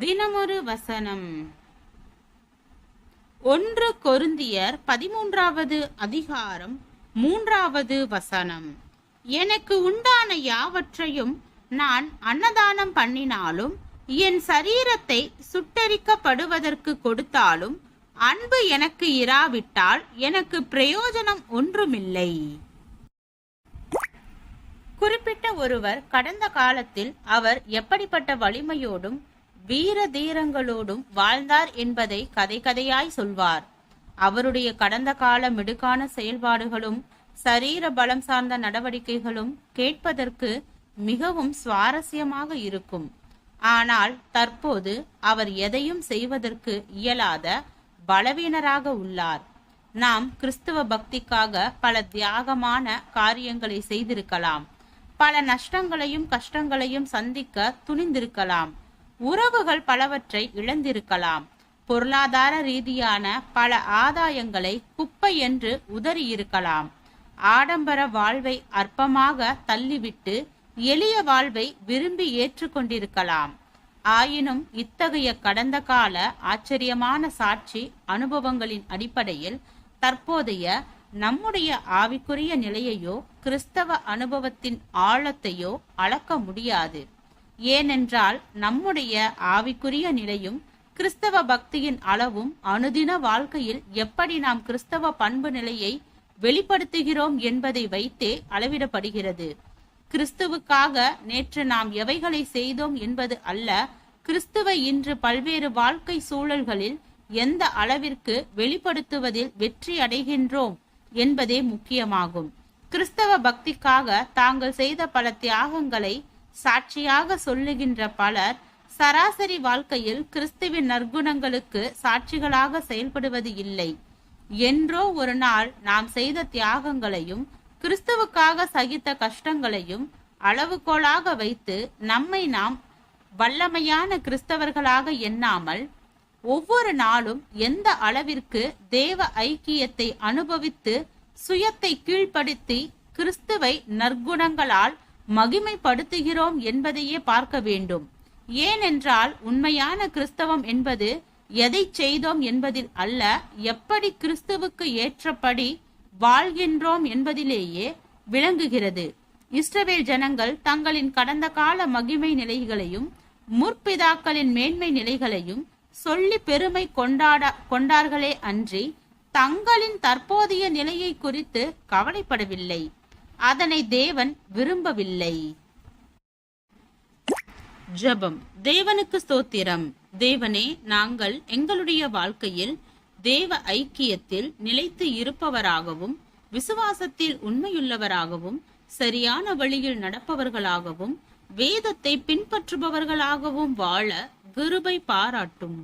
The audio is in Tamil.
தினமொரு வசனம். 1 கொரிந்தியர் 13வது அதிகாரம் 3வது வசனம். எனக்கு உண்டான யாவற்றையும் நான் அன்னதானம் பண்ணினாலும், என் சரீரத்தை சுட்டெரிக்கப்படுவதற்கு கொடுத்தாலும், அன்பு எனக்கு இராவிட்டால் எனக்கு பிரயோஜனம் ஒன்றுமில்லை. குறிப்பிட்ட ஒருவர் கடந்த காலத்தில் அவர் எப்படிப்பட்ட வலிமையோடும் வீர தீரங்களோடும் வாழ்ந்தார் என்பதை கதை கதையாய் சொல்வார். அவருடைய கடந்த கால மிடுக்கான செயல்பாடுகளும் சரீர பலம் சார்ந்த நடவடிக்கைகளும் கேட்பதற்கு மிகவும் சுவாரஸ்யமாக இருக்கும். ஆனால் தற்போது அவர் எதையும் செய்வதற்கு இயலாத பலவீனராக உள்ளார். நாம் கிறிஸ்துவ பக்திக்காக பல தியாகமான காரியங்களை செய்திருக்கலாம். பல நஷ்டங்களையும் கஷ்டங்களையும் சந்திக்க துணிந்திருக்கலாம். உறவுகள் பலவற்றை இழந்திருக்கலாம். பொருளாதார ரீதியான பல ஆதாயங்களை குப்பை என்று உதறியிருக்கலாம். ஆடம்பர வாழ்வை அற்பமாக தள்ளிவிட்டு எளிய வாழ்வை விரும்பி ஏற்றுக்கொண்டிருக்கலாம். ஆயினும் இத்தகைய கடந்த கால ஆச்சரியமான சாட்சி அனுபவங்களின் அடிப்படையில் தற்போதைய நம்முடைய ஆவிக்குரிய நிலையையோ கிறிஸ்தவ அனுபவத்தின் ஆழத்தையோ அளக்க முடியாது. ஏனென்றால் நம்முடைய ஆவிக்குரிய நிலையும் கிறிஸ்தவ பக்தியின் அளவும் அனுதின வாழ்க்கையில் எப்படி நாம் கிறிஸ்தவ பண்பு நிலையை வெளிப்படுத்துகிறோம் என்பதை வைத்தே அளவிடப்படுகிறது. கிறிஸ்துவுக்காக நேற்று நாம் எவைகளை செய்தோம் என்பது அல்ல, கிறிஸ்துவை இன்று பல்வேறு வாழ்க்கை சூழல்களில் எந்த அளவிற்கு வெளிப்படுத்துவதில் வெற்றி அடைகின்றோம் என்பதே முக்கியமாகும். கிறிஸ்தவ பக்திக்காக தாங்கள் செய்த பல தியாகங்களை சாட்சியாக சொல்லுகின்ற பலர் சராசரி வாழ்க்கையில் கிறிஸ்துவின் நற்குணங்களுக்கு சாட்சிகளாக செயல்படுவது இல்லை. என்றோ ஒரு நாள் நாம் செய்த தியாகங்களையும் கிறிஸ்துவுக்காக சகித்த கஷ்டங்களையும் அளவுகோலாக வைத்து நம்மை நாம் வல்லமையான கிறிஸ்தவர்களாக எண்ணாமல் ஒவ்வொரு நாளும் எந்த அளவிற்கு தேவ ஐக்கியத்தை அனுபவித்து சுயத்தை கீழ்ப்படுத்தி கிறிஸ்துவை நற்குணங்களால் மகிமைப்படுத்துகிறோம் என்பதையே பார்க்க வேண்டும். ஏனென்றால் உண்மையான கிறிஸ்தவம் என்பது எதை செய்தோம் என்பதில் அல்ல, எப்படி கிறிஸ்துவுக்கு ஏற்றபடி வாழ்கின்றோம் என்பதிலேயே விளங்குகிறது. இஸ்ரவேல் ஜனங்கள் தங்களின் கடந்த கால மகிமை நிலைகளையும் முற்பிதாக்களின் மேன்மை நிலைகளையும் சொல்லி பெருமை கொண்டார்களே அன்றி தங்களின் தற்போதைய நிலையை குறித்து கவலைப்படவில்லை. அதனை தேவன் விரும்பவில்லை. ஜெபம். தேவனுக்கு ஸ்தோத்திரம். தேவனே, நாங்கள் எங்களுடைய வாழ்க்கையில் தேவ ஐக்கியத்தில் நிலைத்து இருப்பவராகவும் விசுவாசத்தில் உண்மையுள்ளவராகவும் சரியான வழியில் நடப்பவர்களாகவும் வேதத்தை பின்பற்றுபவர்களாகவும் வாழ கிருபை பாராட்டும்.